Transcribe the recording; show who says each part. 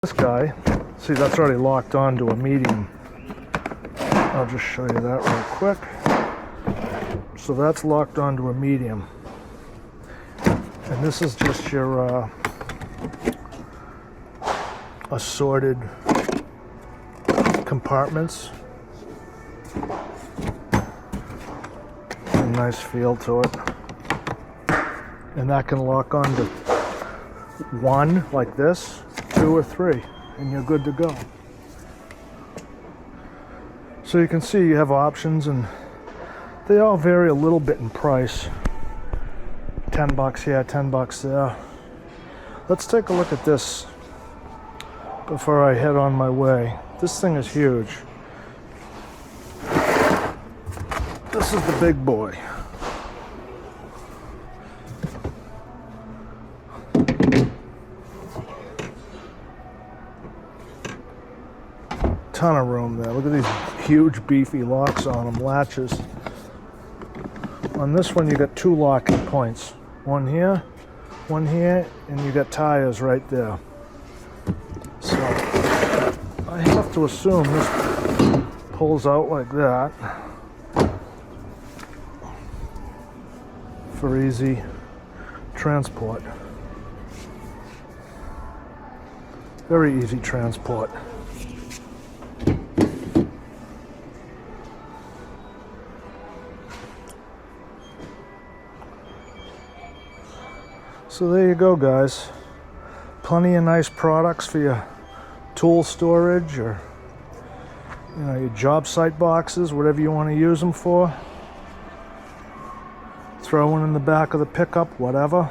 Speaker 1: This guy, see, that's already locked onto a medium. I'll just show you that real quick. So that's locked onto a medium. And this is just your assorted compartments. A nice feel to it. And that can lock onto one like this, 2 or 3, and you're good to go. So you can see you have options, and they all vary a little bit in price. $10 here, $10 there. Let's take a look at this before I head on my way. This thing is huge. This is the big boy. Ton of room there. Look at these huge beefy locks on them, latches. On this one you got 2 locking points. One here, and you got tires right there. So I have to assume this pulls out like that for easy transport. Very easy transport. So there you go, guys. Plenty of nice products for your tool storage or your job site boxes, whatever you want to use them for. Throw one in the back of the pickup, whatever.